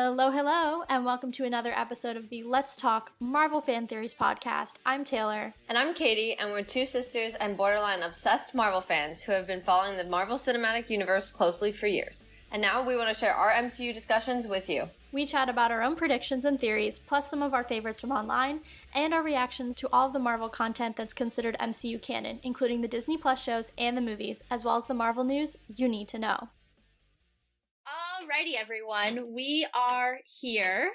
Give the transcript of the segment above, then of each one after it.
Hello, hello, and welcome to another episode of the Let's Talk Marvel Fan Theories podcast. I'm Taylor. And I'm Katie, and we're two sisters and borderline obsessed Marvel fans who have been following the Marvel Cinematic Universe closely for years. And now we want to share our MCU discussions with you. We chat about our own predictions and theories, plus some of our favorites from online, and our reactions to all of the Marvel content that's considered MCU canon, including the Disney Plus shows and the movies, as well as the Marvel news you need to know. Alrighty, everyone. We are here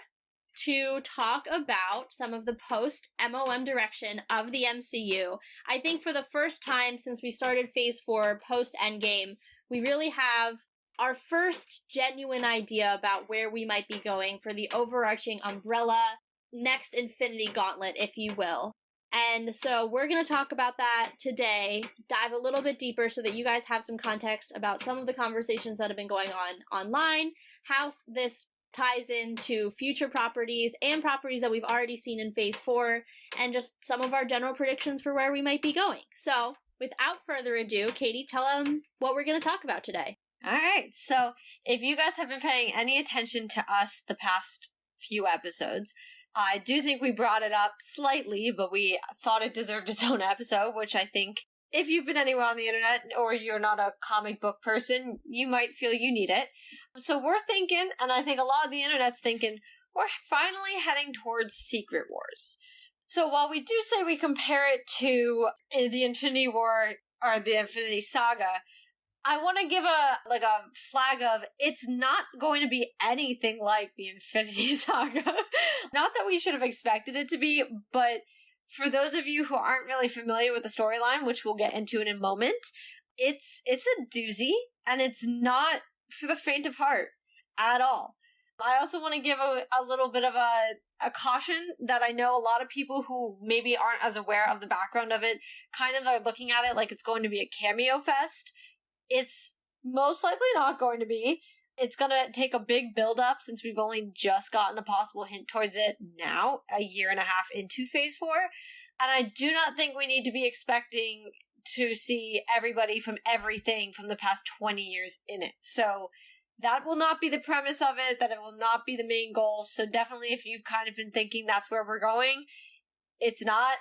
to talk about some of the post-MOM direction of the MCU. I think for the first time since we started Phase 4 post-Endgame, we really have our first genuine idea about where we might be going for the overarching umbrella, next Infinity Gauntlet, if you will. And so we're going to talk about that today, dive a little bit deeper so that you guys have some context about some of the conversations that have been going on online, how this ties into future properties and properties that we've already seen in Phase 4, and just some of our general predictions for where we might be going. So without further ado, Katie, tell them what we're going to talk about today. All right, so if you guys have been paying any attention to us the past few episodes, I do think we brought it up slightly, but we thought it deserved its own episode, which I think if you've been anywhere on the internet or you're not a comic book person, you might feel you need it. So we're thinking, and I think a lot of the internet's thinking, we're finally heading towards Secret Wars. So while we do say we compare it to the Infinity War or the Infinity Saga, I want to give a flag of it's not going to be anything like the Infinity Saga. Not that we should have expected it to be, but for those of you who aren't really familiar with the storyline, which we'll get into in a moment, it's a doozy, and it's not for the faint of heart at all. I also want to give a little bit of a caution that I know a lot of people who maybe aren't as aware of the background of it kind of are looking at it like it's going to be a cameo fest. It's most likely not going to be. It's going to take a big build-up since we've only just gotten a possible hint towards it now, a year and a half into Phase 4. And I do not think we need to be expecting to see everybody from everything from the past 20 years in it. So that will not be the premise of it, that it will not be the main goal. So definitely if you've kind of been thinking that's where we're going, it's not.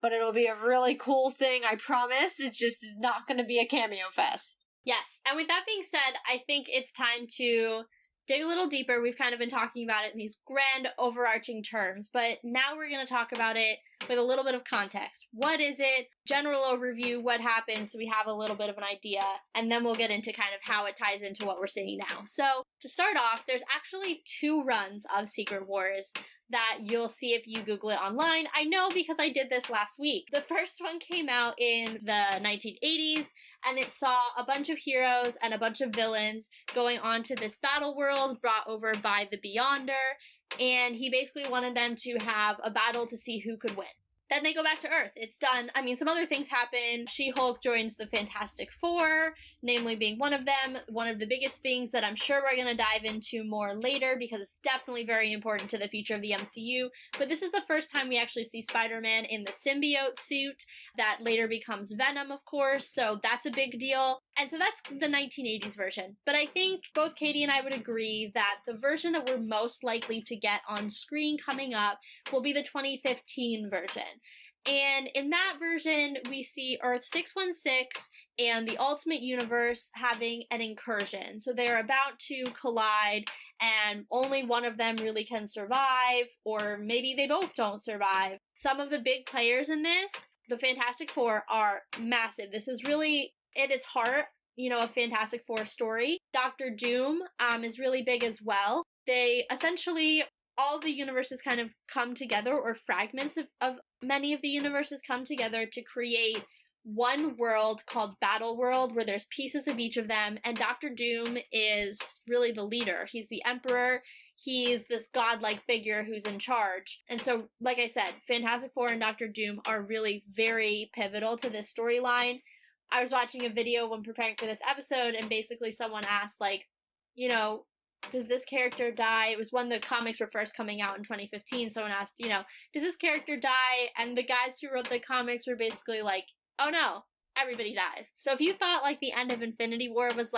But it'll be a really cool thing, I promise. It's just not going to be a cameo fest. Yes, and with that being said, I think it's time to dig a little deeper. We've kind of been talking about it in these grand overarching terms, but now we're going to talk about it with a little bit of context. What is it? General overview, what happens, so we have a little bit of an idea, and then we'll get into kind of how it ties into what we're seeing now. So, to start off, there's actually 2 runs of Secret Wars that you'll see if you Google it online. I know because I did this last week. The first one came out in the 1980s, and it saw a bunch of heroes and a bunch of villains going on to this battle world brought over by the Beyonder, and he basically wanted them to have a battle to see who could win. Then they go back to Earth. It's done. I mean, some other things happen. She-Hulk joins the Fantastic Four, namely being one of them. One of the biggest things that I'm sure we're going to dive into more later because it's definitely very important to the future of the MCU. But this is the first time we actually see Spider-Man in the symbiote suit that later becomes Venom, of course. So that's a big deal. And so that's the 1980s version. But I think both Katie and I would agree that the version that we're most likely to get on screen coming up will be the 2015 version. And in that version, we see Earth 616 and the Ultimate Universe having an incursion. So they're about to collide, and only one of them really can survive, or maybe they both don't survive. Some of the big players in this, the Fantastic Four, are massive. This is really, at its heart, a Fantastic Four story. Dr. Doom is really big as well. They essentially, all the universes kind of come together, or fragments of many of the universes come together to create one world called Battle World, where there's pieces of each of them, and Dr. Doom is really the leader. He's the Emperor. He's this godlike figure who's in charge. And so, like I said, Fantastic Four and Dr. Doom are really very pivotal to this storyline. I was watching a video when preparing for this episode, and basically someone asked, does this character die? It was when the comics were first coming out in 2015. Someone asked, does this character die? And the guys who wrote the comics were basically like, oh no, everybody dies. So if you thought the end of Infinity War was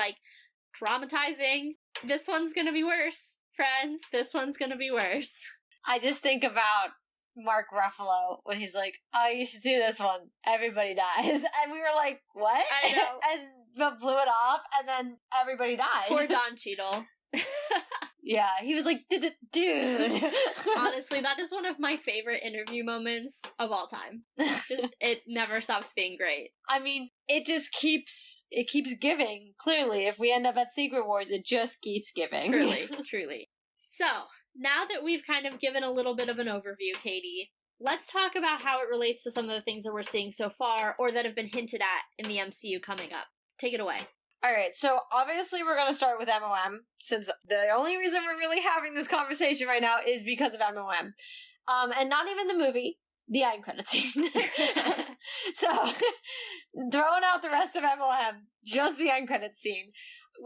traumatizing, this one's gonna be worse. Friends, this one's gonna be worse. I just think about Mark Ruffalo when he's like, oh, you should see this one. Everybody dies. And we were like, what? I know. But blew it off, and then everybody dies. Poor Don Cheadle. Yeah, he was like, dude. Honestly, that is one of my favorite interview moments of all time. Just, it never stops being great. I mean, it keeps giving. Clearly, if we end up at Secret Wars, it just keeps giving. Truly. So, now that we've kind of given a little bit of an overview, Katie, let's talk about how it relates to some of the things that we're seeing so far, or that have been hinted at in the MCU coming up. Take it away. Alright, so obviously we're going to start with MOM, since the only reason we're really having this conversation right now is because of MOM. And not even the movie, the end credit scene. So, throwing out the rest of MOM, just the end credit scene.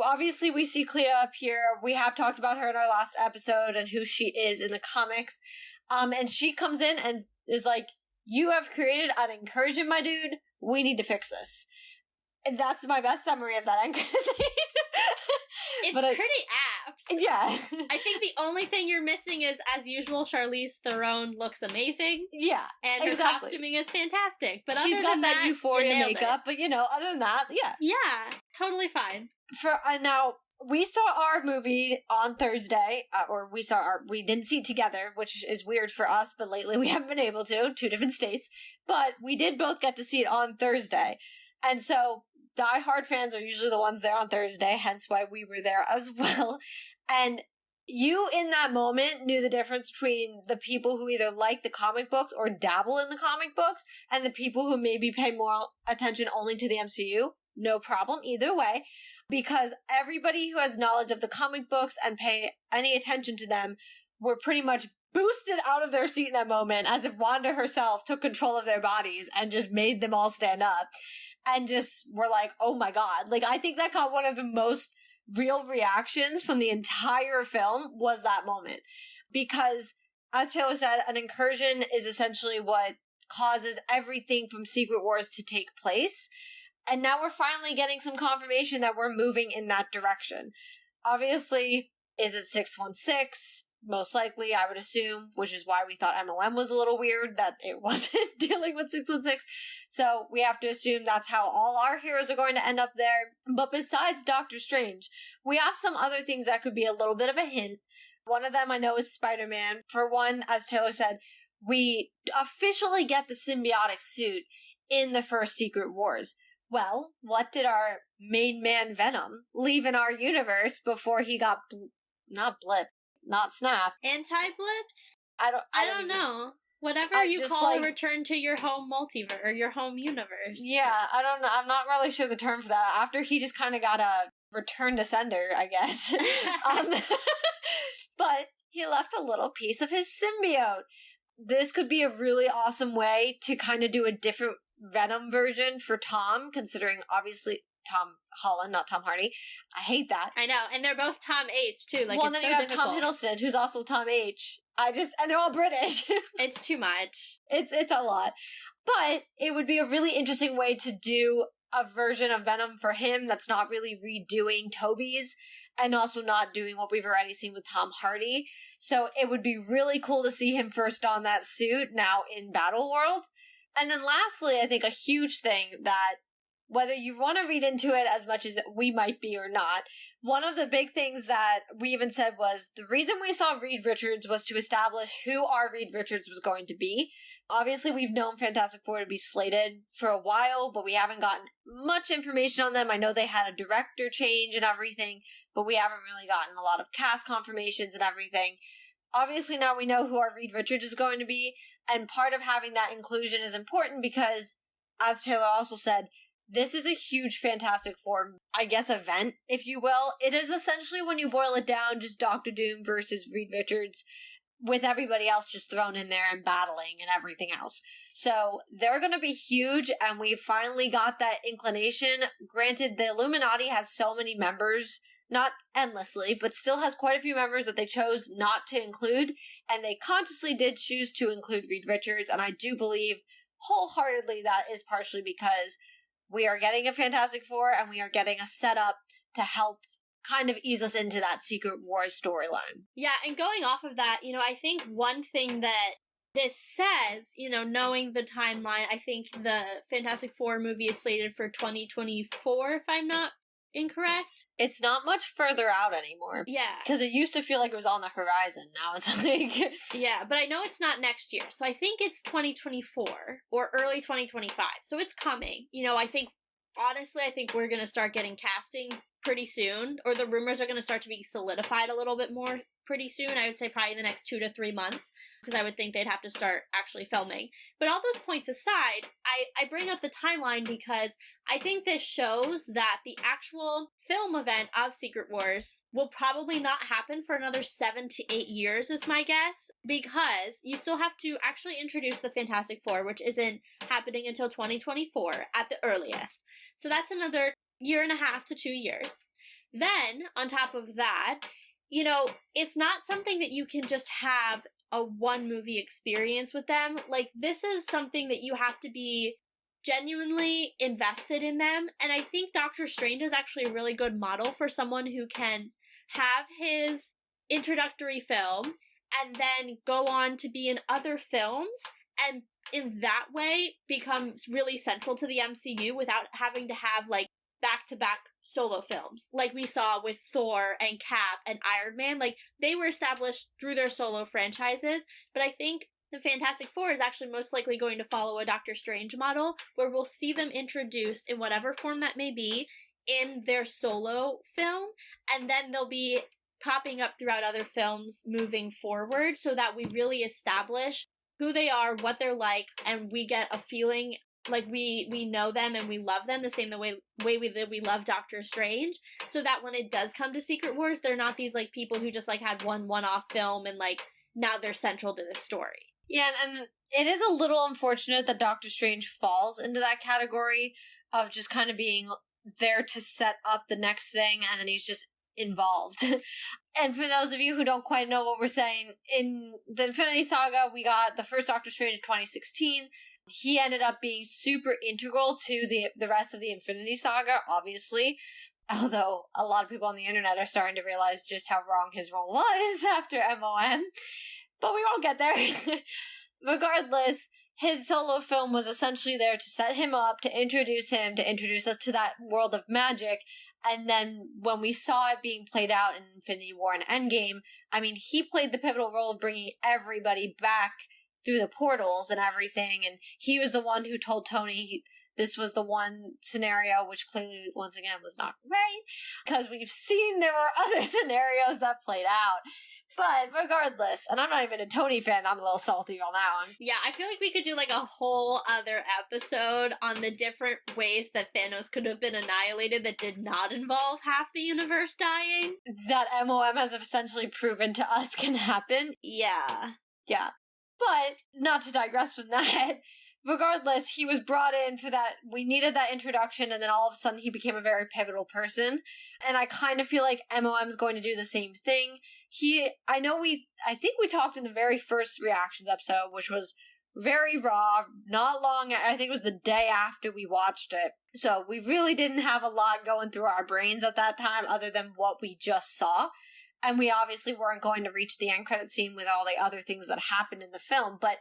Obviously, we see Clea appear. We have talked about her in our last episode and who she is in the comics. And she comes in and is like, you have created an incursion, my dude. We need to fix this. And that's my best summary of that end credit scene. It's pretty apt. Yeah. I think the only thing you're missing is, as usual, Charlize Theron looks amazing. Yeah, and her costuming is fantastic. But she's got that Euphoria makeup. But other than that, yeah, totally fine. Now we saw our movie on Thursday, we didn't see it together, which is weird for us. But lately we haven't been able to. 2 different states, but we did both get to see it on Thursday, and so. Die-hard fans are usually the ones there on Thursday, hence why we were there as well. And you, in that moment, knew the difference between the people who either like the comic books or dabble in the comic books, and the people who maybe pay more attention only to the MCU. No problem, either way. Because everybody who has knowledge of the comic books and pay any attention to them were pretty much boosted out of their seat in that moment, as if Wanda herself took control of their bodies and just made them all stand up. And just were like, oh my god. Like, I think that got one of the most real reactions from the entire film was that moment. Because, as Taylor said, an incursion is essentially what causes everything from Secret Wars to take place. And now we're finally getting some confirmation that we're moving in that direction. Obviously, is it 616? Most likely, I would assume, which is why we thought MOM was a little weird, that it wasn't dealing with 616. So we have to assume that's how all our heroes are going to end up there. But besides Doctor Strange, we have some other things that could be a little bit of a hint. One of them I know is Spider-Man. For one, as Taylor said, we officially get the symbiotic suit in the first Secret Wars. Well, what did our main man Venom leave in our universe before he got not snapped? Anti-blipped? I don't know. Whatever you call a return to your home multiverse or your home universe. Yeah, I don't know. I'm not really sure the term for that. After he just kind of got a return to sender, I guess. But he left a little piece of his symbiote. This could be a really awesome way to kind of do a different Venom version for Tom, considering obviously Tom Holland, not Tom Hardy. I hate that. I know, and they're both Tom H too. Like, well, it's then so you have difficult. Tom Hiddleston, who's also Tom H. And they're all British. It's too much. It's a lot, but it would be a really interesting way to do a version of Venom for him that's not really redoing Tobey's, and also not doing what we've already seen with Tom Hardy. So it would be really cool to see him first on that suit now in Battle World. And then lastly, I think a huge thing that, whether you want to read into it as much as we might be or not, one of the big things that we even said was the reason we saw Reed Richards was to establish who our Reed Richards was going to be. Obviously, we've known Fantastic Four to be slated for a while, but we haven't gotten much information on them. I know they had a director change and everything, but we haven't really gotten a lot of cast confirmations and everything. Obviously, now we know who our Reed Richards is going to be, and part of having that inclusion is important because, as Taylor also said, this is a huge Fantastic Four, I guess, event, if you will. It is essentially, when you boil it down, just Doctor Doom versus Reed Richards, with everybody else just thrown in there and battling and everything else. So they're going to be huge, and we finally got that inclination. Granted, the Illuminati has so many members, not endlessly, but still has quite a few members that they chose not to include, and they consciously did choose to include Reed Richards, and I do believe wholeheartedly that is partially because we are getting a Fantastic Four, and we are getting a setup to help kind of ease us into that Secret Wars storyline. Yeah, and going off of that, I think one thing that this says, knowing the timeline, I think the Fantastic Four movie is slated for 2024, if I'm not incorrect. It's not much further out anymore. Yeah. Because it used to feel like it was on the horizon. Now it's like... Yeah, but I know it's not next year. So I think it's 2024 or early 2025. So it's coming. Honestly, I think we're going to start getting casting pretty soon, or the rumors are going to start to be solidified a little bit more pretty soon. I would say probably the next 2 to 3 months, because I would think they'd have to start actually filming. But all those points aside, I bring up the timeline because I think this shows that the actual film event of Secret Wars will probably not happen for another 7 to 8 years, is my guess, because you still have to actually introduce the Fantastic Four, which isn't happening until 2024 at the earliest. So that's another 1.5 to 2 years. Then, on top of that, it's not something that you can just have a one movie experience with them. Like, this is something that you have to be genuinely invested in them. And I think Doctor Strange is actually a really good model for someone who can have his introductory film and then go on to be in other films and in that way becomes really central to the MCU without having to have like back-to-back solo films like we saw with Thor and Cap and Iron Man. Like, they were established through their solo franchises, but I think the Fantastic Four is actually most likely going to follow a Doctor Strange model where we'll see them introduced in whatever form that may be in their solo film, and then they'll be popping up throughout other films moving forward so that we really establish who they are, what they're like, and we get a feeling like we know them and we love them the same way we love Doctor Strange, so that when it does come to Secret Wars, they're not these like people who just like had one-off film and like now they're central to the story. Yeah, and it is a little unfortunate that Doctor Strange falls into that category of just kind of being there to set up the next thing, and then he's just involved. And for those of you who don't quite know what we're saying, in the Infinity Saga, we got the first Doctor Strange in 2016. He ended up being super integral to the rest of the Infinity Saga, obviously. Although a lot of people on the internet are starting to realize just how wrong his role was after MOM. But we won't get there. Regardless, his solo film was essentially there to set him up, to introduce us to that world of magic. And then when we saw it being played out in Infinity War and Endgame, I mean, he played the pivotal role of bringing everybody back through the portals and everything, and he was the one who told Tony this was the one scenario, which clearly, once again, was not right, because we've seen there were other scenarios that played out. But regardless, and I'm not even a Tony fan, I'm a little salty on that one. Yeah, I feel like we could do like a whole other episode on the different ways that Thanos could have been annihilated that did not involve half the universe dying. That MOM has essentially proven to us can happen. Yeah. Yeah. But, not to digress from that, regardless, he was brought in for that. We needed that introduction, and then all of a sudden he became a very pivotal person. And I kind of feel like MOM's going to do the same thing. I think we talked in the very first reactions episode, which was very raw, not long, I think it was the day after we watched it. So we really didn't have a lot going through our brains at that time other than what we just saw. And we obviously weren't going to reach the end credit scene with all the other things that happened in the film. But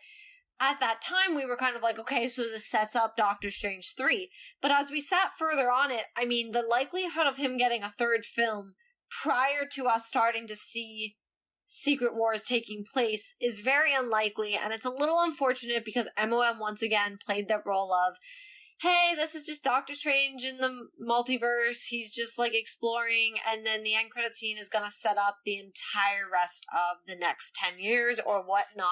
at that time, we were kind of like, okay, so this sets up Doctor Strange 3. But as we sat further on it, I mean, the likelihood of him getting a third film prior to us starting to see Secret Wars taking place is very unlikely. And it's a little unfortunate because MOM once again played that role of, hey, this is just Doctor Strange in the multiverse. He's just like exploring, and then the end credit scene is going to set up the entire rest of the next 10 years or whatnot.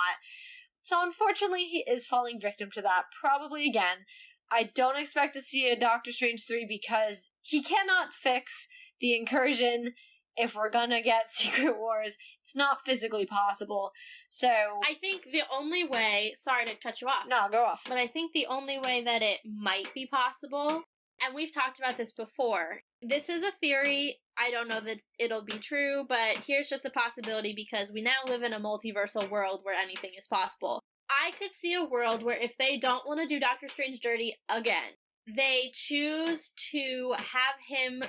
So unfortunately, he is falling victim to that. Probably again. I don't expect to see a Doctor Strange 3 because he cannot fix the incursion. If we're gonna get Secret Wars, it's not physically possible. So I think the only way, sorry to cut you off. No, go off. But I think the only way that it might be possible, and we've talked about this before, this is a theory, I don't know that it'll be true, but here's just a possibility because we now live in a multiversal world where anything is possible. I could see a world where if they don't want to do Doctor Strange dirty again, they choose to have him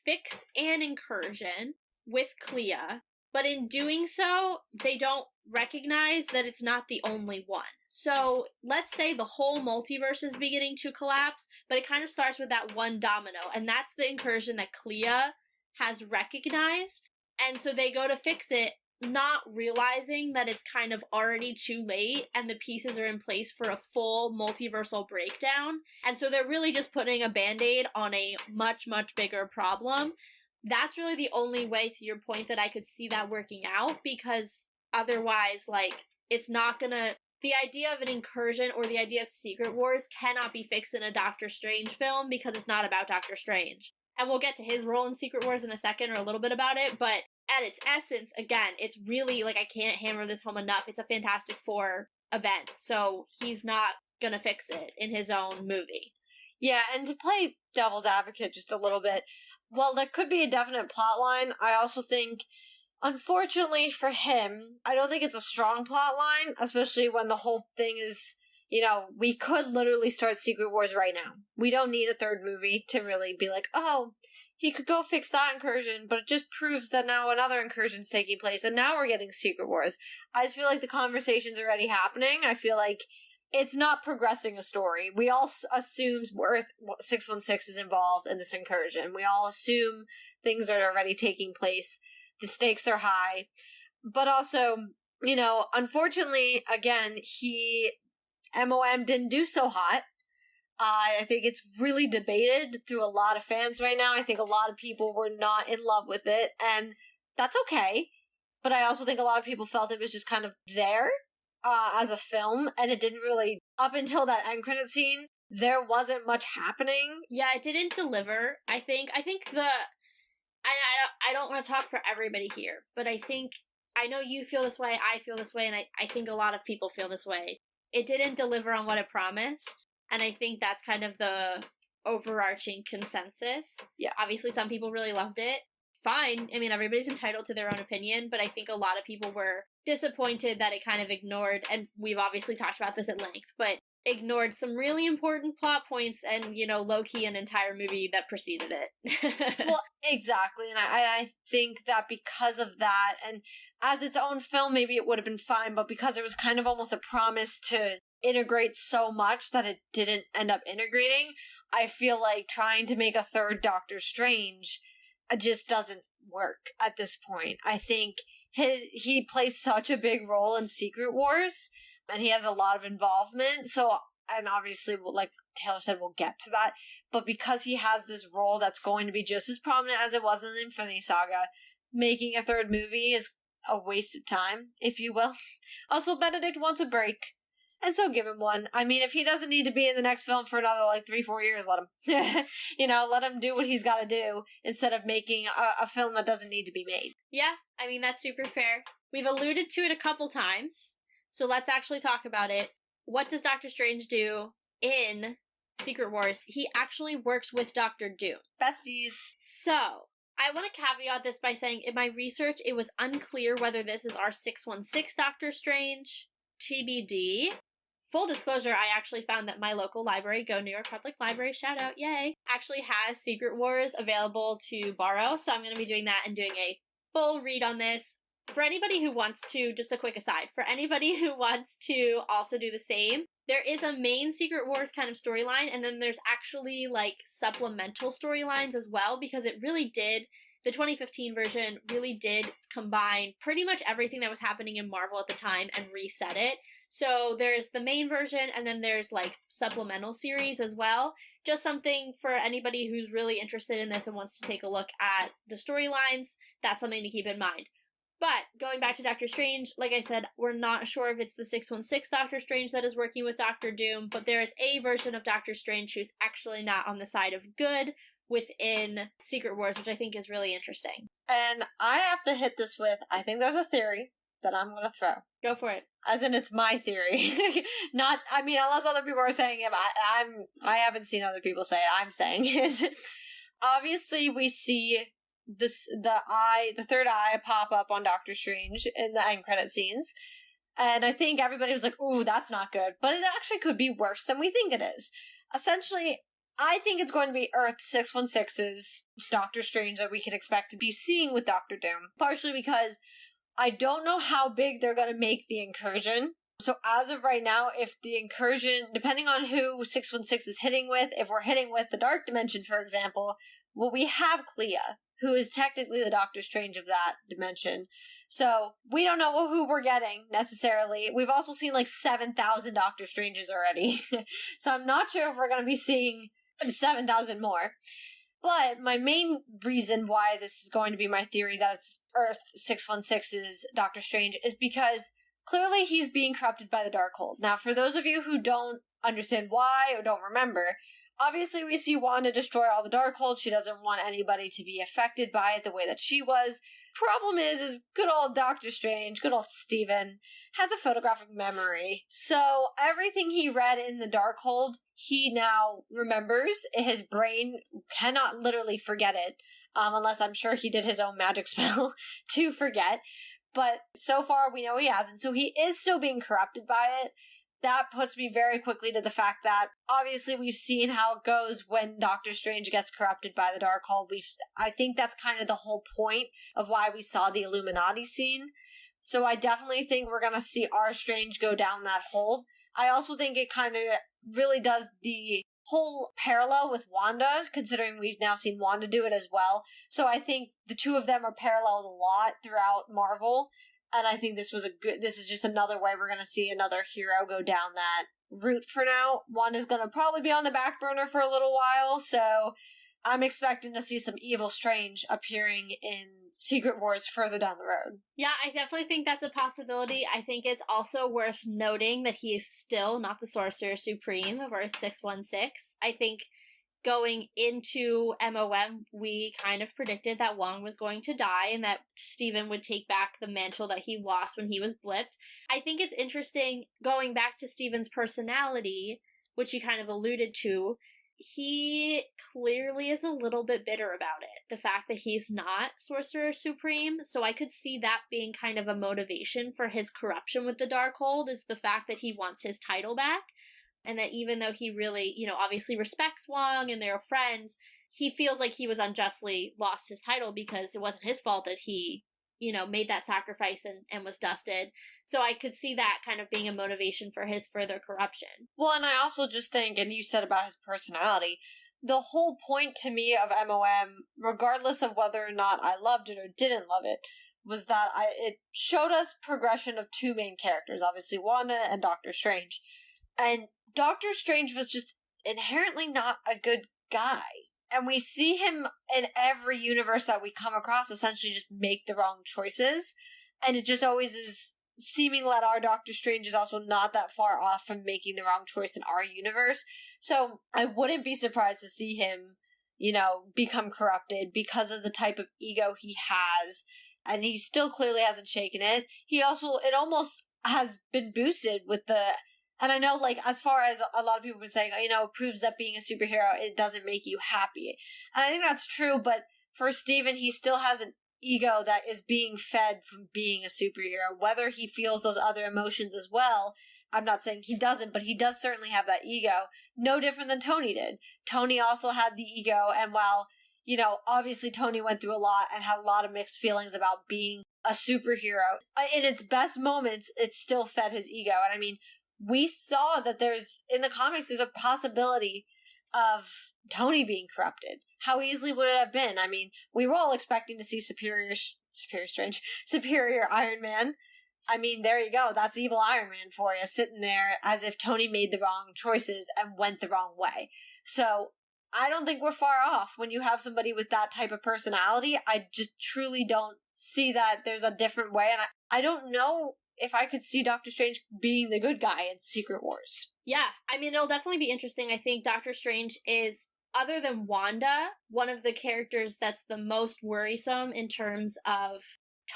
fix an incursion with Clea, but in doing so, they don't recognize that it's not the only one. So let's say the whole multiverse is beginning to collapse, but it kind of starts with that one domino, and that's the incursion that Clea has recognized. And so they go to fix it, not realizing that it's kind of already too late and the pieces are in place for a full multiversal breakdown. And so they're really just putting a band-aid on a much, much bigger problem. That's really the only way, to your point, that I could see that working out, because otherwise, like, it's not gonna... The idea of an incursion or the idea of Secret Wars cannot be fixed in a Doctor Strange film because it's not about Doctor Strange. And we'll get to his role in Secret Wars in a second, or a little bit about it, but at its essence, again, it's really, like, I can't hammer this home enough. It's a Fantastic Four event, so he's not gonna fix it in his own movie. Yeah, and to play devil's advocate just a little bit, while there could be a definite plot line, I also think, unfortunately for him, I don't think it's a strong plot line, especially when the whole thing is, you know, we could literally start Secret Wars right now. We don't need a third movie to really be like, oh, he could go fix that incursion, but it just proves that now another incursion's taking place, and now we're getting Secret Wars. I just feel like the conversation's already happening. I feel like it's not progressing a story. We all assume Earth 616 is involved in this incursion. We all assume things are already taking place. The stakes are high. But also, you know, unfortunately, again, MOM didn't do so hot. I think it's really debated through a lot of fans right now. I think a lot of people were not in love with it, and that's okay. But I also think a lot of people felt it was just kind of there as a film, and it didn't really, up until that end credit scene, there wasn't much happening. Yeah, it didn't deliver. I think I don't want to talk for everybody here, but I know you feel this way, I feel this way, and I think a lot of people feel this way. It didn't deliver on what it promised, and I think that's kind of the overarching consensus. Yeah. Obviously, some people really loved it. Fine. I mean, everybody's entitled to their own opinion, but I think a lot of people were disappointed that it kind of ignored, and we've obviously talked about this at length, but ignored some really important plot points and, you know, low-key an entire movie that preceded it. Well, exactly, and I think that because of that, and as its own film, maybe it would have been fine, but because it was kind of almost a promise to integrate so much that it didn't end up integrating, I feel like trying to make a third Doctor Strange just doesn't work at this point. I think he plays such a big role in Secret Wars, and he has a lot of involvement, so, and obviously, like Taylor said, we'll get to that, but because he has this role that's going to be just as prominent as it was in the Infinity Saga, making a third movie is a waste of time, if you will. Also, Benedict wants a break, and so give him one. I mean, if he doesn't need to be in the next film for another, 3-4 years, let him. You know, let him do what he's got to do, instead of making a film that doesn't need to be made. Yeah, I mean, that's super fair. We've alluded to it a couple times, so let's actually talk about it. What does Doctor Strange do in Secret Wars? He actually works with Doctor Doom. Besties. So, I want to caveat this by saying, in my research, it was unclear whether this is our 616 Doctor Strange, TBD. Full disclosure, I actually found that my local library, Go New York Public Library, shout out, yay, actually has Secret Wars available to borrow, so I'm going to be doing that and doing a full read on this. For anybody who wants to, just a quick aside, for anybody who wants to also do the same, there is a main Secret Wars kind of storyline, and then there's actually, supplemental storylines as well, because it really did, the 2015 version really did combine pretty much everything that was happening in Marvel at the time and reset it. So there's the main version, and then there's, supplemental series as well. Just something for anybody who's really interested in this and wants to take a look at the storylines, that's something to keep in mind. But, going back to Doctor Strange, like I said, we're not sure if it's the 616 Doctor Strange that is working with Doctor Doom, but there is a version of Doctor Strange who's actually not on the side of good within Secret Wars, which I think is really interesting. And I have to hit this with, I think there's a theory that I'm going to throw. Go for it. As in, it's my theory. Not, I mean, unless other people are saying it, I haven't seen other people say it, I'm saying it. Obviously, we see the third eye pop up on Doctor Strange in the end credit scenes. And I think everybody was like, ooh, that's not good. But it actually could be worse than we think it is. Essentially, I think it's going to be Earth 616's Doctor Strange that we can expect to be seeing with Doctor Doom. Partially because I don't know how big they're going to make the incursion. So as of right now, if the incursion, depending on who 616 is hitting with, if we're hitting with the Dark Dimension, for example, well, we have Clea, who is technically the Doctor Strange of that dimension. So we don't know who we're getting necessarily. We've also seen like 7,000 Doctor Stranges already. So I'm not sure if we're going to be seeing 7,000 more. But my main reason why this is going to be my theory that it's Earth 616's Doctor Strange is because clearly he's being corrupted by the Darkhold. Now, for those of you who don't understand why or don't remember, obviously we see Wanda destroy all the Darkhold. She doesn't want anybody to be affected by it the way that she was. Problem is good old Doctor Strange, good old Stephen, has a photographic memory. So everything he read in the Darkhold, he now remembers. His brain cannot literally forget it, unless I'm sure he did his own magic spell to forget. But so far we know he hasn't. So he is still being corrupted by it. That puts me very quickly to the fact that obviously we've seen how it goes when Doctor Strange gets corrupted by the Darkhold. I think that's kind of the whole point of why we saw the Illuminati scene. So I definitely think we're going to see our Strange go down that hole. I also think it kind of really does the whole parallel with Wanda, considering we've now seen Wanda do it as well. So I think the two of them are paralleled a lot throughout Marvel. And I think this is just another way we're going to see another hero go down that route for now. Wanda's going to probably be on the back burner for a little while, so I'm expecting to see some evil Strange appearing in Secret Wars further down the road. Yeah, I definitely think that's a possibility. I think it's also worth noting that he is still not the Sorcerer Supreme of Earth 616. I think going into MOM, we kind of predicted that Wong was going to die and that Stephen would take back the mantle that he lost when he was blipped. I think it's interesting going back to Stephen's personality, which you kind of alluded to. He clearly is a little bit bitter about it. The fact that he's not Sorcerer Supreme. So I could see that being kind of a motivation for his corruption with the Darkhold, is the fact that he wants his title back. And that even though he really, obviously respects Wong and they're friends, he feels like he was unjustly lost his title because it wasn't his fault that he, made that sacrifice and was dusted. So I could see that kind of being a motivation for his further corruption. Well, and I also just think, and you said about his personality, the whole point to me of MOM, regardless of whether or not I loved it or didn't love it, was that it showed us progression of two main characters, obviously Wanda and Doctor Strange. And Doctor Strange was just inherently not a good guy. And we see him in every universe that we come across essentially just make the wrong choices. And it just always is seeming that our Doctor Strange is also not that far off from making the wrong choice in our universe. So I wouldn't be surprised to see him, become corrupted because of the type of ego he has. And he still clearly hasn't shaken it. It almost has been boosted with and I know, as far as a lot of people have been saying, it proves that being a superhero, it doesn't make you happy. And I think that's true, but for Steven, he still has an ego that is being fed from being a superhero. Whether he feels those other emotions as well, I'm not saying he doesn't, but he does certainly have that ego. No different than Tony did. Tony also had the ego, and while, obviously Tony went through a lot and had a lot of mixed feelings about being a superhero, in its best moments, it still fed his ego. And I mean, we saw that in the comics, there's a possibility of Tony being corrupted. How easily would it have been? I mean, we were all expecting to see superior Iron Man. I mean, there you go. That's evil Iron Man for you, sitting there as if Tony made the wrong choices and went the wrong way. So I don't think we're far off when you have somebody with that type of personality. I just truly don't see that there's a different way. And I don't know if I could see Doctor Strange being the good guy in Secret Wars. Yeah, I mean, it'll definitely be interesting. I think Doctor Strange is, other than Wanda, one of the characters that's the most worrisome in terms of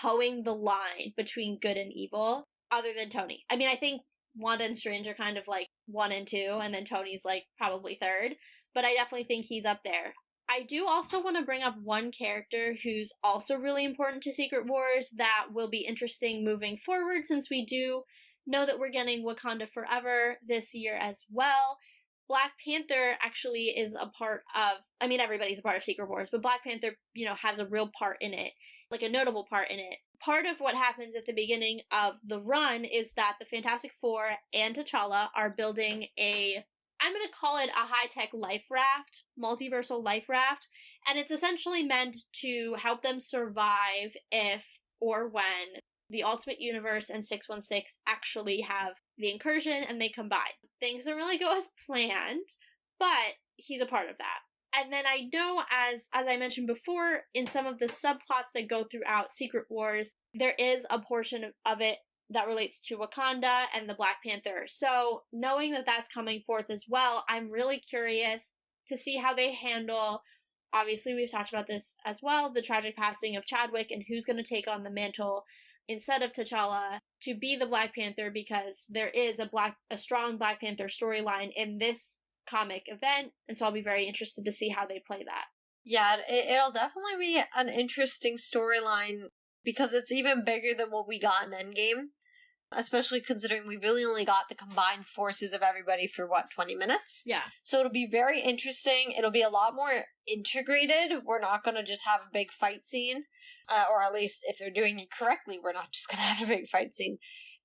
towing the line between good and evil, other than Tony. I mean, I think Wanda and Strange are kind of 1 and 2, and then Tony's probably 3rd, but I definitely think he's up there. I do also want to bring up one character who's also really important to Secret Wars that will be interesting moving forward, since we do know that we're getting Wakanda Forever this year as well. Black Panther actually is a part of, I mean, everybody's a part of Secret Wars, but Black Panther, has a real part in it, like a notable part in it. Part of what happens at the beginning of the run is that the Fantastic Four and T'Challa are building I'm going to call it a high-tech life raft, multiversal life raft, and it's essentially meant to help them survive if or when the Ultimate Universe and 616 actually have the incursion and they combine. Things don't really go as planned, but he's a part of that. And then I know, as I mentioned before, in some of the subplots that go throughout Secret Wars, there is a portion of it that relates to Wakanda and the Black Panther. So knowing that that's coming forth as well, I'm really curious to see how they handle, obviously we've talked about this as well, the tragic passing of Chadwick and who's going to take on the mantle instead of T'Challa to be the Black Panther, because there is a strong Black Panther storyline in this comic event, and so I'll be very interested to see how they play that. Yeah, it'll definitely be an interesting storyline because it's even bigger than what we got in Endgame, especially considering we really only got the combined forces of everybody for, 20 minutes? Yeah. So it'll be very interesting. It'll be a lot more integrated. We're not going to just have a big fight scene, or at least if they're doing it correctly, we're not just going to have a big fight scene.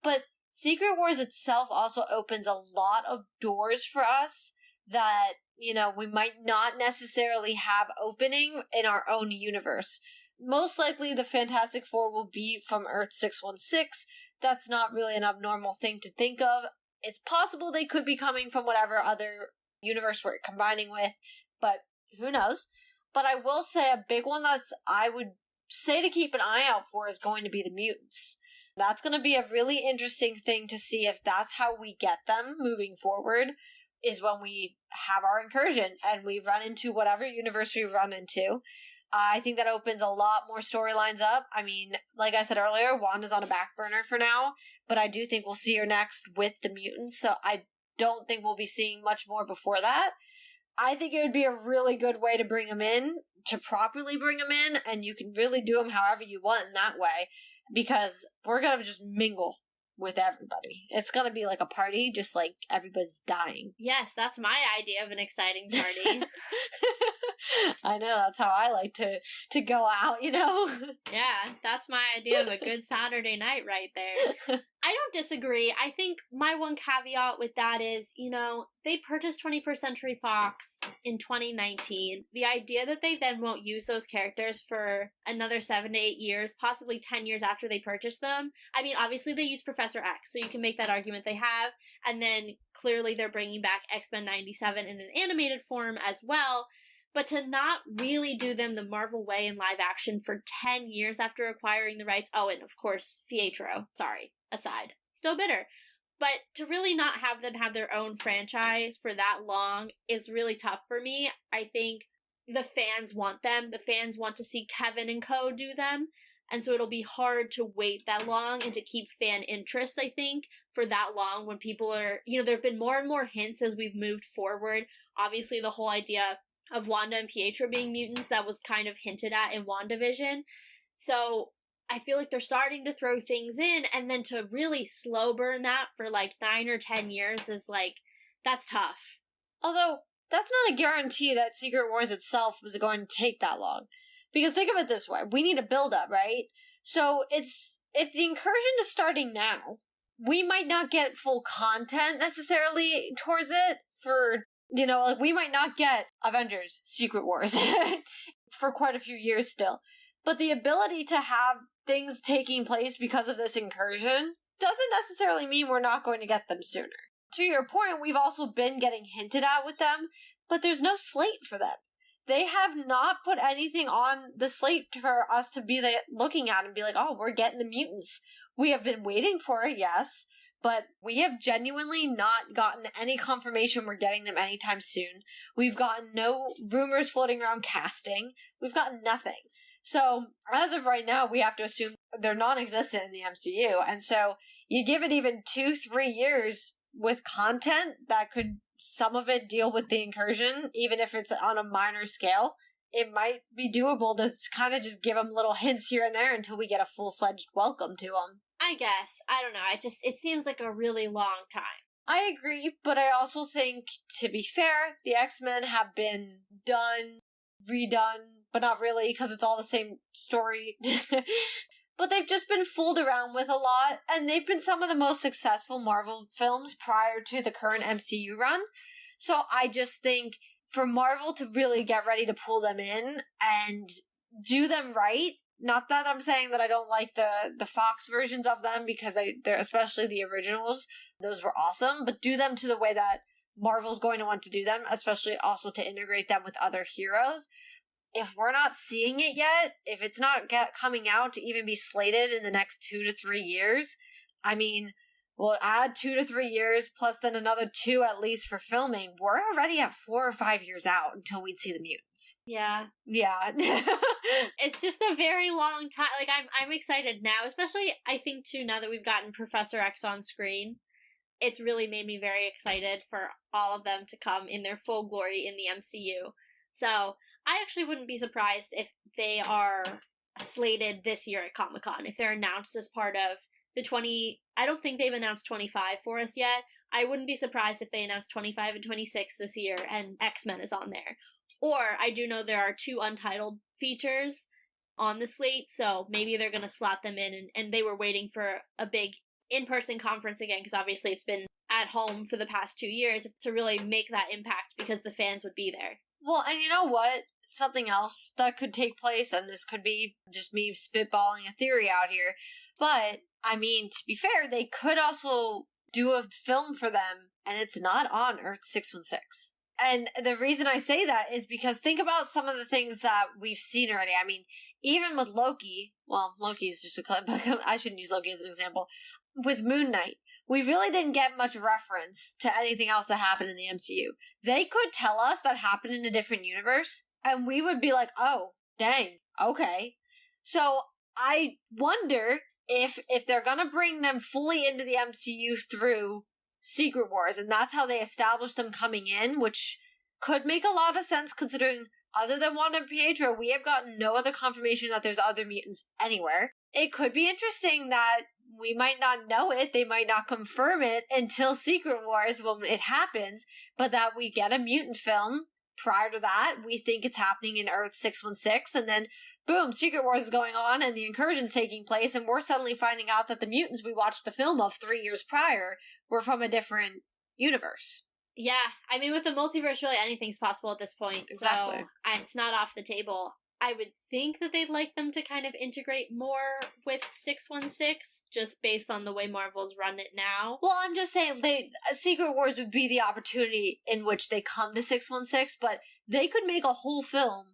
But Secret Wars itself also opens a lot of doors for us that, we might not necessarily have opening in our own universe. Most likely the Fantastic Four will be from Earth 616. That's not really an abnormal thing to think of. It's possible they could be coming from whatever other universe we're combining with, but who knows? But I will say a big one I would say to keep an eye out for is going to be the mutants. That's going to be a really interesting thing to see if that's how we get them moving forward, is when we have our incursion and we run into whatever universe we run into. I think that opens a lot more storylines up. I mean, like I said earlier, Wanda's on a back burner for now, but I do think we'll see her next with the mutants, so I don't think we'll be seeing much more before that. I think it would be a really good way to bring them in, to properly bring them in, and you can really do them however you want in that way, because we're going to just mingle with everybody. It's going to be like a party, just like everybody's dying. Yes, that's my idea of an exciting party. I know, that's how I like to go out, Yeah, that's my idea of a good Saturday night right there. I don't disagree. I think my one caveat with that is, they purchased 21st Century Fox in 2019. The idea that they then won't use those characters for another 7 to 8 years, possibly 10 years after they purchase them. I mean, obviously they use Professor X, so you can make that argument they have. And then clearly they're bringing back X-Men 97 in an animated form as well. But to not really do them the Marvel way in live action for 10 years after acquiring the rights, oh, and of course, Pietro, sorry, aside, still bitter. But to really not have them have their own franchise for that long is really tough for me. I think the fans want them. The fans want to see Kevin and co. do them. And so it'll be hard to wait that long and to keep fan interest, I think, for that long when people are, there have been more and more hints as we've moved forward. Obviously, the whole idea of Wanda and Pietro being mutants, that was kind of hinted at in WandaVision. So I feel like they're starting to throw things in, and then to really slow burn that for 9 or 10 years is that's tough. Although, that's not a guarantee that Secret Wars itself was going to take that long. Because think of it this way, we need a build-up, right? So if the incursion is starting now, we might not get full content necessarily towards it for, we might not get Avengers Secret Wars for quite a few years still. But the ability to have things taking place because of this incursion doesn't necessarily mean we're not going to get them sooner. To your point, we've also been getting hinted at with them, but there's no slate for them. They have not put anything on the slate for us to be looking at and be like, oh, we're getting the mutants. We have been waiting for it, yes, but we have genuinely not gotten any confirmation we're getting them anytime soon. We've gotten no rumors floating around casting. We've gotten nothing. So, as of right now, we have to assume they're non-existent in the MCU, and so you give it even 2-3 years with content that could, some of it, deal with the incursion, even if it's on a minor scale, it might be doable to kind of just give them little hints here and there until we get a full-fledged welcome to them. I guess. I don't know. It seems like a really long time. I agree, but I also think, to be fair, the X-Men have been done, redone, but not really, because it's all the same story. But they've just been fooled around with a lot, and they've been some of the most successful Marvel films prior to the current MCU run. So I just think for Marvel to really get ready to pull them in and do them right, not that I'm saying that I don't like the Fox versions of them, because they're, especially the originals, those were awesome, but do them to the way that Marvel's going to want to do them, especially also to integrate them with other heroes. If we're not seeing it yet, if it's not coming out to even be slated in the next 2 to 3 years, I mean, we'll add 2 to 3 years plus then another 2 at least for filming. We're already at 4 or 5 years out until we'd see the mutants. Yeah. Yeah. It's just a very long time. Like, I'm excited now, especially, I think, too, now that we've gotten Professor X on screen. It's really made me very excited for all of them to come in their full glory in the MCU. So, I actually wouldn't be surprised if they are slated this year at Comic-Con, if they're announced as part of the 20... I don't think they've announced 25 for us yet. I wouldn't be surprised if they announce 25 and 26 this year and X-Men is on there. Or, I do know there are 2 untitled features on the slate, so maybe they're going to slot them in, and they were waiting for a big in-person conference again, because obviously it's been at home for the past 2 years, to really make that impact because the fans would be there. Well, and you know what? Something else that could take place, and this could be just me spitballing a theory out here, but, I mean, to be fair, they could also do a film for them, and it's not on Earth 616. And the reason I say that is because think about some of the things that we've seen already. I mean, even with Loki, well, Loki's just a clip, but I shouldn't use Loki as an example. With Moon Knight, we really didn't get much reference to anything else that happened in the MCU. They could tell us that happened in a different universe, and we would be like, oh, dang, okay. So I wonder if they're gonna bring them fully into the MCU through Secret Wars, and that's how they established them coming in, which could make a lot of sense considering, other than Wanda and Pietro, we have gotten no other confirmation that there's other mutants anywhere. It could be interesting that we might not know it, they might not confirm it until Secret Wars when it happens, but that we get a mutant film prior to that. We think it's happening in Earth 616, and then boom, Secret Wars is going on, and the incursion's taking place, and we're suddenly finding out that the mutants we watched the film of 3 years prior were from a different universe. Yeah, I mean, with the multiverse, really anything's possible at this point. Exactly. So it's not off the table. I would think that they'd like them to kind of integrate more with 616, just based on the way Marvel's run it now. Well, I'm just saying, Secret Wars would be the opportunity in which they come to 616, but they could make a whole film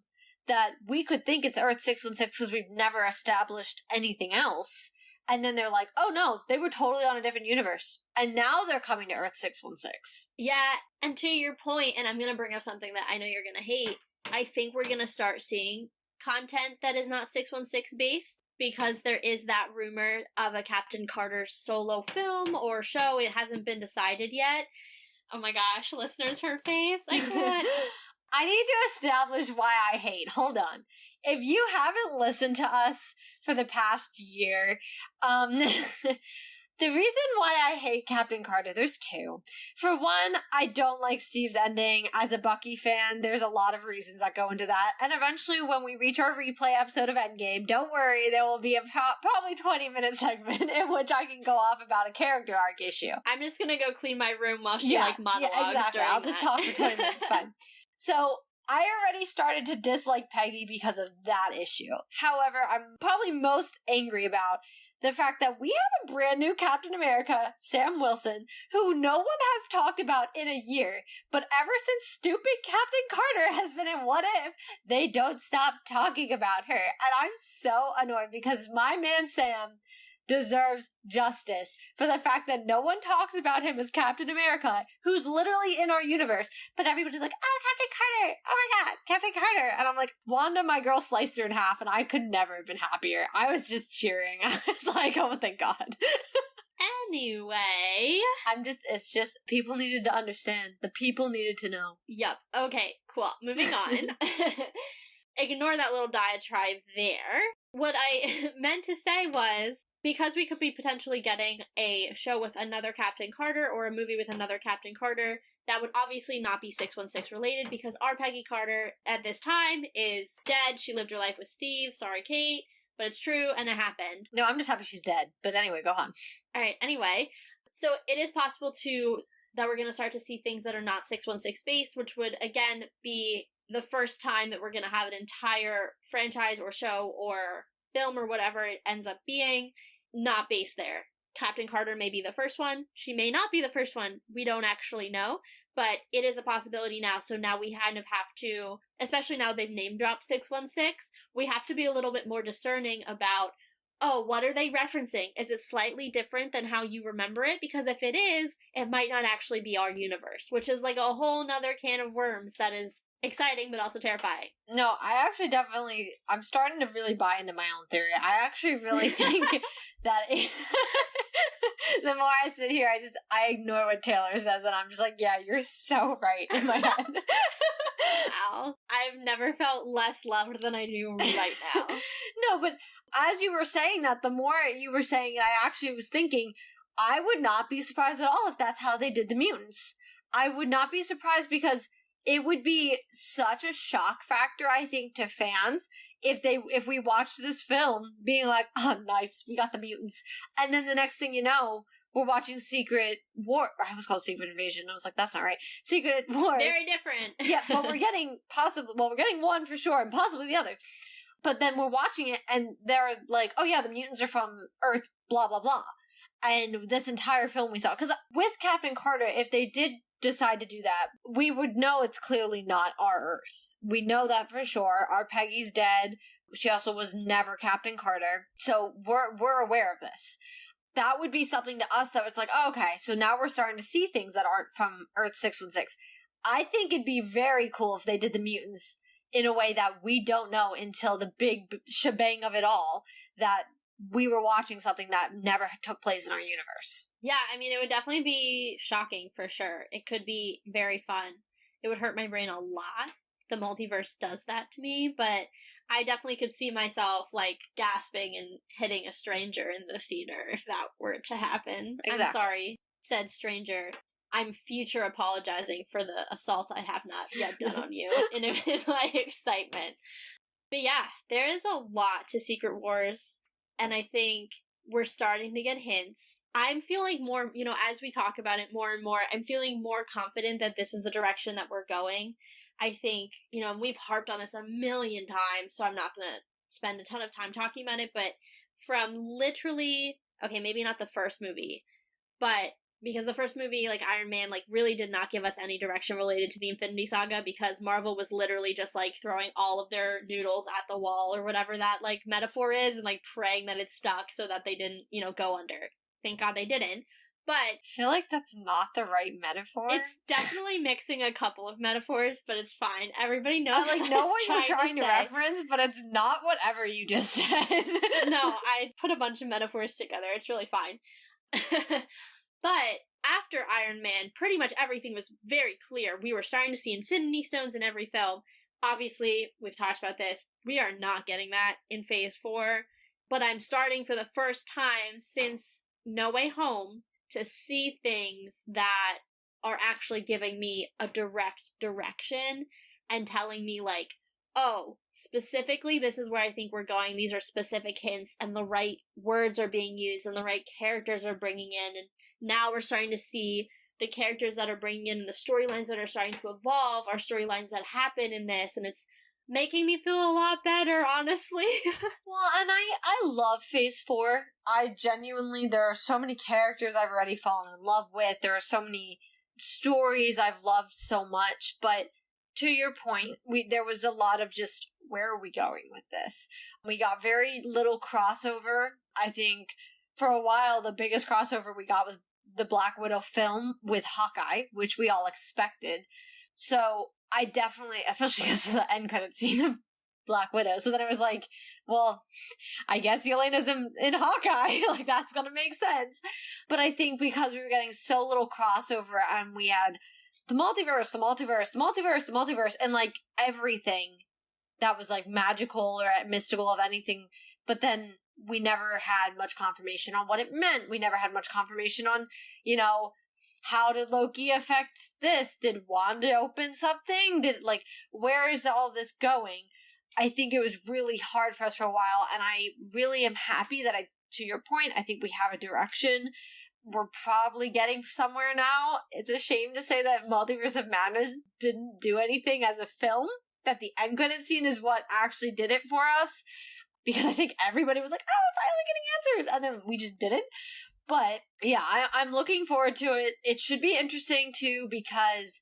that we could think it's Earth 616 because we've never established anything else. And then they're like, oh no, they were totally on a different universe. And now they're coming to Earth 616. Yeah, and to your point, and I'm going to bring up something that I know you're going to hate, I think we're going to start seeing content that is not 616 based, because there is that rumor of a Captain Carter solo film or show. It hasn't been decided yet. Oh my gosh, listeners, her face. I can't. I need to establish why I hate. Hold on. If you haven't listened to us for the past year, the reason why I hate Captain Carter, there's 2. For one, I don't like Steve's ending. As a Bucky fan, there's a lot of reasons that go into that. And eventually, when we reach our replay episode of Endgame, don't worry, there will be a probably 20-minute segment in which I can go off about a character arc issue. I'm just gonna go clean my room while she, monologues. Yeah, exactly. I'll just talk for 20 minutes, fine. So, I already started to dislike Peggy because of that issue. However, I'm probably most angry about the fact that we have a brand new Captain America, Sam Wilson, who no one has talked about in a year, but ever since stupid Captain Carter has been in What If, they don't stop talking about her. And I'm so annoyed because my man Sam deserves justice for the fact that no one talks about him as Captain America, who's literally in our universe, but everybody's like, oh, Captain Carter, oh my god, Captain Carter, and I'm like, Wanda, my girl, sliced her in half, and I could never have been happier. I was just cheering. I was like, oh, thank God. Anyway. It's just, people needed to understand. The people needed to know. Yep. Okay, cool. Moving on. Ignore that little diatribe there. What I meant to say was, because we could be potentially getting a show with another Captain Carter or a movie with another Captain Carter, that would obviously not be 616 related because our Peggy Carter at this time is dead. She lived her life with Steve. Sorry, Kate, but it's true and it happened. No, I'm just happy she's dead. But anyway, go on. All right, anyway. So it is possible that we're going to start to see things that are not 616 based, which would, again, be the first time that we're going to have an entire franchise or show or film or whatever it ends up being not based there. Captain Carter may be the first one. She may not be the first one. We don't actually know, but it is a possibility now. So now we kind of have to, especially now they've name dropped 616, we have to be a little bit more discerning about, oh, what are they referencing? Is it slightly different than how you remember it? Because if it is, it might not actually be our universe, which is like a whole nother can of worms that is exciting but also terrifying. No, I actually I'm starting to really buy into my own theory. I actually really think that the more I sit here, I ignore what Taylor says and I'm just like, yeah, you're so right in my head. Wow. I've never felt less loved than I do right now. No, but as you were saying that, the more you were saying it, I actually was thinking, I would not be surprised at all if that's how they did the mutants. I would not be surprised because it would be such a shock factor, I think, to fans if we watched this film being like, oh, nice, we got the mutants. And then the next thing you know, we're watching Secret War. I was called Secret Invasion. I was like, that's not right. Secret Wars. Very different. Yeah, but we're getting one for sure and possibly the other. But then we're watching it and they're like, oh yeah, the mutants are from Earth, blah, blah, blah. And this entire film we saw. Because with Captain Carter, if they did decide to do that, we would know it's clearly not our Earth. We know that for sure. Our Peggy's dead. She also was never Captain Carter. So we're aware of this. That would be something to us that was like, oh, okay, so now we're starting to see things that aren't from Earth 616. I think it'd be very cool if they did the mutants in a way that we don't know until the big shebang of it all, that we were watching something that never took place in our universe. Yeah, I mean, it would definitely be shocking for sure. It could be very fun. It would hurt my brain a lot. The multiverse does that to me, but I definitely could see myself, like, gasping and hitting a stranger in the theater if that were to happen. Exactly. I'm sorry, said stranger. I'm future apologizing for the assault I have not yet done on you in my excitement. But yeah, there is a lot to Secret Wars, and I think we're starting to get hints. I'm feeling more, as we talk about it more and more, I'm feeling more confident that this is the direction that we're going. I think, and we've harped on this a million times, so I'm not going to spend a ton of time talking about it, but from literally, okay, maybe not the first movie, but because the first movie, like Iron Man, like really did not give us any direction related to the Infinity Saga because Marvel was literally just like throwing all of their noodles at the wall or whatever that like metaphor is and like praying that it stuck so that they didn't, go under. Thank God they didn't. But I feel like that's not the right metaphor. It's definitely mixing a couple of metaphors, but it's fine. Everybody knows. I know what you're trying to reference, but it's not whatever you just said. No, I put a bunch of metaphors together. It's really fine. But after Iron Man, pretty much everything was very clear. We were starting to see Infinity Stones in every film. Obviously, we've talked about this. We are not getting that in Phase 4. But I'm starting for the first time since No Way Home to see things that are actually giving me a direct direction and telling me, like, oh, specifically, this is where I think we're going. These are specific hints, and the right words are being used, and the right characters are bringing in. And now we're starting to see the characters that are bringing in, the storylines that are starting to evolve, are storylines that happen in this, and it's making me feel a lot better, honestly. Well, and I love Phase 4. There are so many characters I've already fallen in love with. There are so many stories I've loved so much, but to your point, there was a lot of just, where are we going with this? We got very little crossover. I think for a while, the biggest crossover we got was the Black Widow film with Hawkeye, which we all expected. So I definitely, especially because of the end credit scene of Black Widow, so then it was like, well, I guess Yelena's in Hawkeye, like that's gonna make sense. But I think because we were getting so little crossover and we had the multiverse, and like everything that was like magical or mystical of anything, but then we never had much confirmation on what it meant. We never had much confirmation on, how did Loki affect this? Did Wanda open something? Where is all this going? I think it was really hard for us for a while, and I really am happy that to your point, I think we have a direction. We're probably getting somewhere now. It's a shame to say that Multiverse of Madness didn't do anything as a film, that the end credit scene is what actually did it for us, because I think everybody was like, oh, we're finally getting answers, and then we just didn't. But yeah, I'm looking forward to it. It should be interesting too, because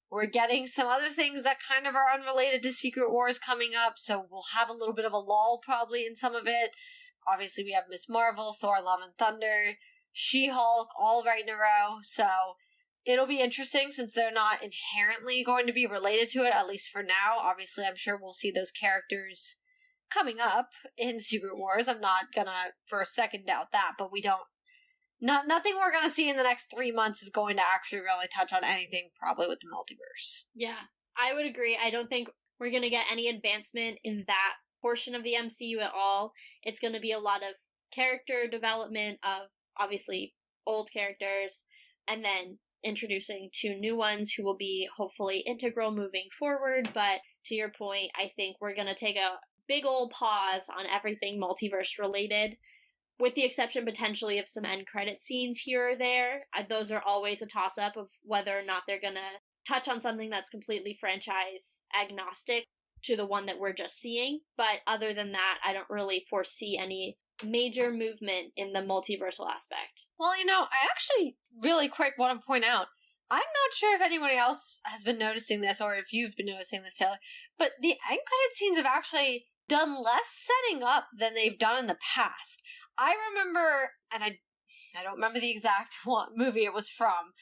we're getting some other things that kind of are unrelated to Secret Wars coming up, so we'll have a little bit of a lull probably in some of it. Obviously, we have Miss Marvel, Thor, Love and Thunder, She-Hulk, all right in a row, so it'll be interesting since they're not inherently going to be related to it, at least for now. Obviously, I'm sure we'll see those characters coming up in Secret Wars. I'm not gonna for a second doubt that, but nothing we're gonna see in the next 3 months is going to actually really touch on anything probably with the multiverse. Yeah, I would agree. I don't think we're gonna get any advancement in that portion of the MCU at all. It's gonna be a lot of character development of obviously old characters, and then introducing 2 new ones who will be hopefully integral moving forward. But to your point, I think we're going to take a big old pause on everything multiverse related, with the exception potentially of some end credit scenes here or there. Those are always a toss-up of whether or not they're going to touch on something that's completely franchise agnostic to the one that we're just seeing. But other than that, I don't really foresee any major movement in the multiversal aspect. Well, I actually really quick want to point out, I'm not sure if anybody else has been noticing this or if you've been noticing this, Taylor, but the end credit scenes have actually done less setting up than they've done in the past. I remember, and I don't remember the exact movie it was from,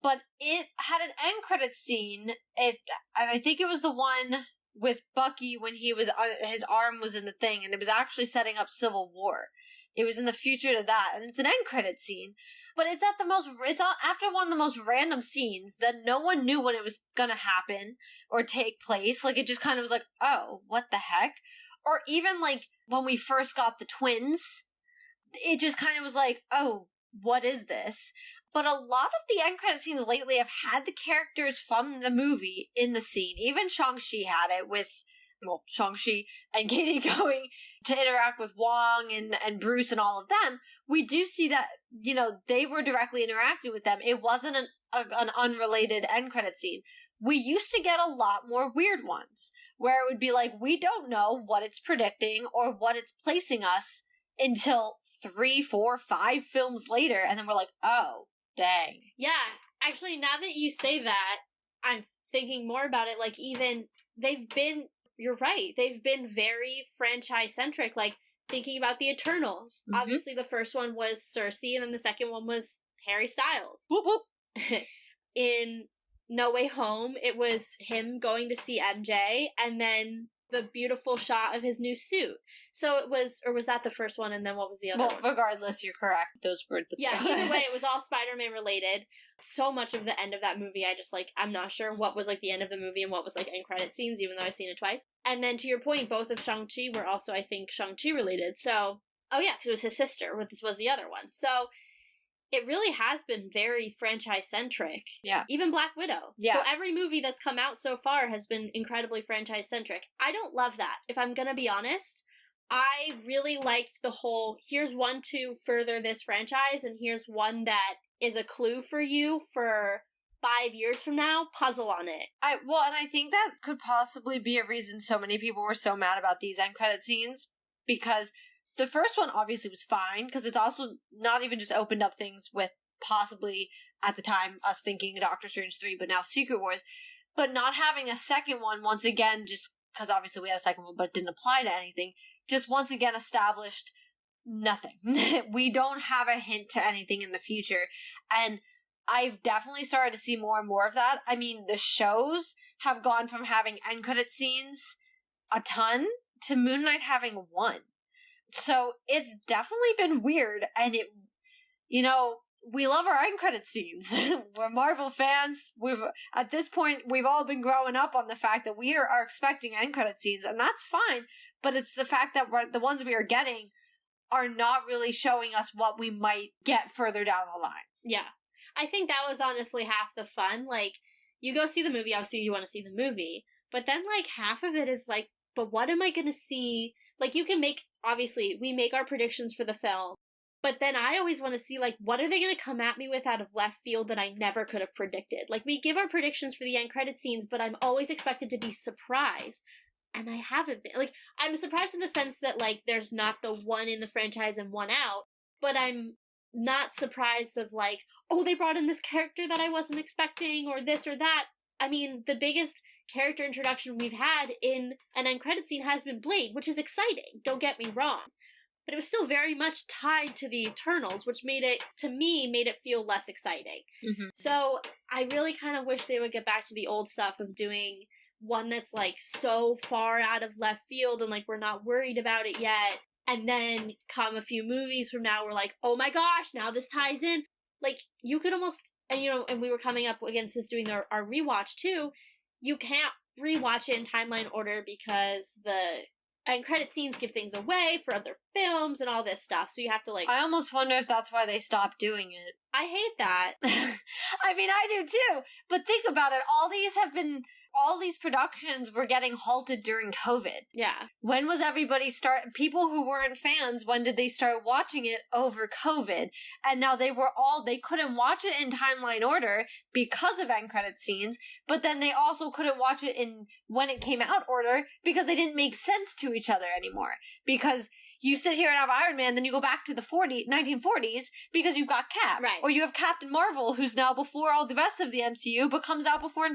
but it had an end credit scene. And I think it was the one with Bucky when he was his arm was in the thing, and it was actually setting up Civil War. It was in the future to that, and it's an end credit scene. But it's after one of the most random scenes that no one knew when it was gonna happen or take place. Like, it just kind of was like, oh, what the heck? Or even like when we first got the twins, it just kind of was like, oh, what is this? But a lot of the end credit scenes lately have had the characters from the movie in the scene. Even Shang-Chi had it with, Shang-Chi and Katie going to interact with Wong and Bruce and all of them. We do see that, they were directly interacting with them. It wasn't an unrelated end credit scene. We used to get a lot more weird ones, where it would be like, we don't know what it's predicting or what it's placing us until 3, 4, 5 films later, and then we're like, oh, dang. Yeah, actually, now that you say that, I'm thinking more about it. Like, even you're right, they've been very franchise-centric. Like, thinking about the Eternals. Mm-hmm. Obviously, the first one was Cersei, and then the second one was Harry Styles. Whoop, whoop. In No Way Home, it was him going to see MJ, and then the beautiful shot of his new suit. So it was, or was that the first one, and then what was the other one? Well, regardless, you're correct. Those were the Yeah, either way, it was all Spider-Man related. So much of the end of that movie, I'm not sure what was, the end of the movie and what was, end credit scenes, even though I've seen it twice. And then, to your point, both of Shang-Chi were also, I think, Shang-Chi related. So, oh yeah, because it was his sister, this was the other one. So, it really has been very franchise-centric. Yeah. Even Black Widow. Yeah. So every movie that's come out so far has been incredibly franchise-centric. I don't love that, if I'm gonna be honest. I really liked the whole, here's one to further this franchise, and here's one that is a clue for you for 5 years from now, puzzle on it. And I think that could possibly be a reason so many people were so mad about these end credit scenes, because the first one obviously was fine, because it's also not even just opened up things with possibly, at the time, us thinking Doctor Strange 3, but now Secret Wars. But not having a second one, once again, just because obviously we had a second one, but it didn't apply to anything, just once again established nothing. We don't have a hint to anything in the future. And I've definitely started to see more and more of that. I mean, the shows have gone from having end credit scenes a ton to Moon Knight having one. So it's definitely been weird, and we love our end credit scenes. We're Marvel fans. At this point, we've all been growing up on the fact that we are expecting end credit scenes, and that's fine, but it's the fact that the ones we are getting are not really showing us what we might get further down the line. Yeah. I think that was honestly half the fun. Like, you go see the movie, obviously you want to see the movie, but then, like, half of it is like, but what am I going to see? Like, you can make, obviously, we make our predictions for the film, but then I always want to see, like, what are they going to come at me with out of left field that I never could have predicted? Like, we give our predictions for the end credit scenes, but I'm always expected to be surprised. And I haven't been. Like, I'm surprised in the sense that, like, there's not the one in the franchise and one out, but I'm not surprised of, like, oh, they brought in this character that I wasn't expecting, or this or that. I mean, the biggest character introduction we've had in an end credit scene has been Blade, which is exciting, don't get me wrong. But it was still very much tied to the Eternals, which made it, to me, made it feel less exciting. Mm-hmm. So I really kind of wish they would get back to the old stuff of doing one that's, like, so far out of left field and, like, we're not worried about it yet. And then come a few movies from now, we're like, oh my gosh, now this ties in. Like, you could almost, and you know, and we were coming up against this doing our rewatch too. You can't rewatch it in timeline order because the end credit scenes give things away for other films and all this stuff. So you have to, like, I almost wonder if that's why they stopped doing it. I hate that. I mean, I do too. But think about it. All these productions were getting halted during COVID. Yeah. When was everybody people who weren't fans, when did they start watching it over COVID? And now they couldn't watch it in timeline order because of end credit scenes, but then they also couldn't watch it in when it came out order because they didn't make sense to each other anymore. Because you sit here and have Iron Man, then you go back to the 1940s because you've got Cap. Right. Or you have Captain Marvel, who's now before all the rest of the MCU, but comes out before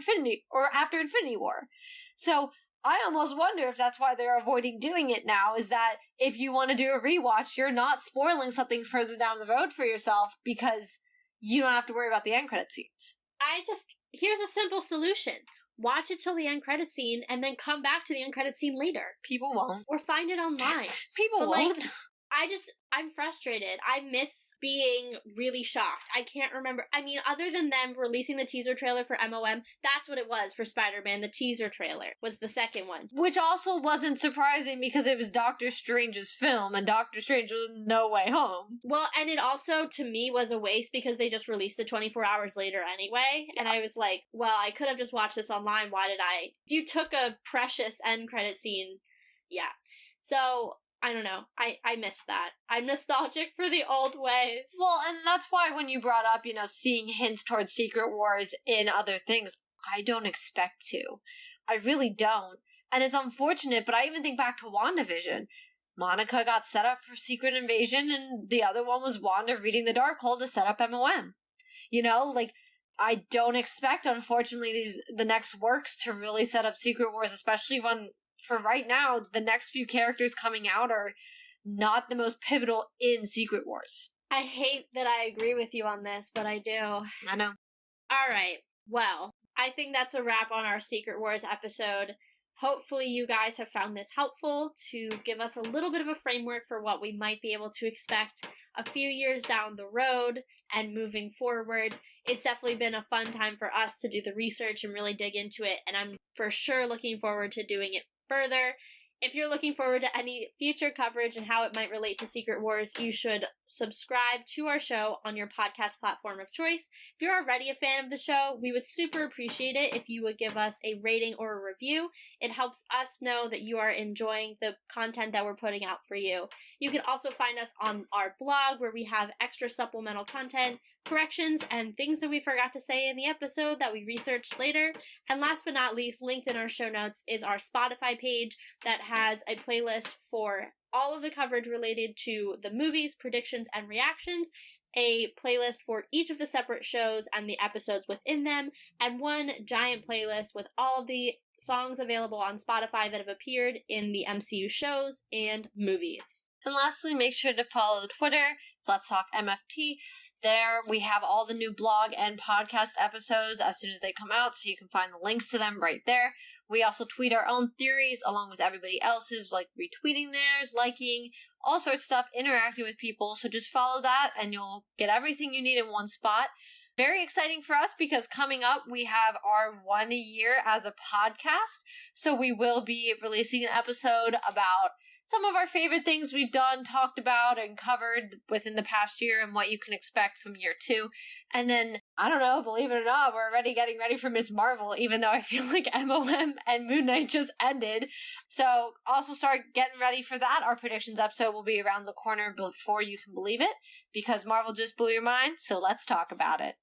after Infinity War. So I almost wonder if that's why they're avoiding doing it now, is that if you want to do a rewatch, you're not spoiling something further down the road for yourself because you don't have to worry about the end credit scenes. Here's a simple solution. Watch it till the end credit scene and then come back to the end credit scene later. People won't. Or find it online. People won't. Like, I'm frustrated. I miss being really shocked. I can't remember. I mean, other than them releasing the teaser trailer for MOM, that's what it was for Spider-Man. The teaser trailer was the second one. Which also wasn't surprising because it was Doctor Strange's film, and Doctor Strange was No Way Home. Well, and it also, to me, was a waste because they just released it 24 hours later anyway. Yeah. And I was like, well, I could have just watched this online. Why did I? You took a precious end credit scene. Yeah. So I don't know. I miss that. I'm nostalgic for the old ways. Well, and that's why when you brought up, seeing hints towards Secret Wars in other things, I don't expect to. I really don't. And it's unfortunate, but I even think back to WandaVision. Monica got set up for Secret Invasion, and the other one was Wanda reading the Darkhold to set up MOM. I don't expect, unfortunately, the next works to really set up Secret Wars, especially when, for right now, the next few characters coming out are not the most pivotal in Secret Wars. I hate that I agree with you on this, but I do. I know. All right. Well, I think that's a wrap on our Secret Wars episode. Hopefully you guys have found this helpful to give us a little bit of a framework for what we might be able to expect a few years down the road and moving forward. It's definitely been a fun time for us to do the research and really dig into it, and I'm for sure looking forward to doing it further. If you're looking forward to any future coverage and how it might relate to Secret Wars, you should subscribe to our show on your podcast platform of choice. If you're already a fan of the show, we would super appreciate it if you would give us a rating or a review. It helps us know that you are enjoying the content that we're putting out for you. You can also find us on our blog where we have extra supplemental content, corrections, and things that we forgot to say in the episode that we researched later. And last but not least, linked in our show notes is our Spotify page that has a playlist for all of the coverage related to the movies, predictions, and reactions, a playlist for each of the separate shows and the episodes within them, and one giant playlist with all of the songs available on Spotify that have appeared in the MCU shows and movies. And lastly, make sure to follow the Twitter. It's Let's Talk MFT. There we have all the new blog and podcast episodes as soon as they come out, so you can find the links to them right there. We also tweet our own theories along with everybody else's, like retweeting theirs, liking, all sorts of stuff, interacting with people. So just follow that and you'll get everything you need in one spot. Very exciting for us because coming up we have our 1 year as a podcast. So we will be releasing an episode about some of our favorite things we've done, talked about, and covered within the past year and what you can expect from year 2. And then, I don't know, believe it or not, we're already getting ready for Ms. Marvel, even though I feel like MOM and Moon Knight just ended. So also start getting ready for that. Our predictions episode will be around the corner before you can believe it, because Marvel just blew your mind, so let's talk about it.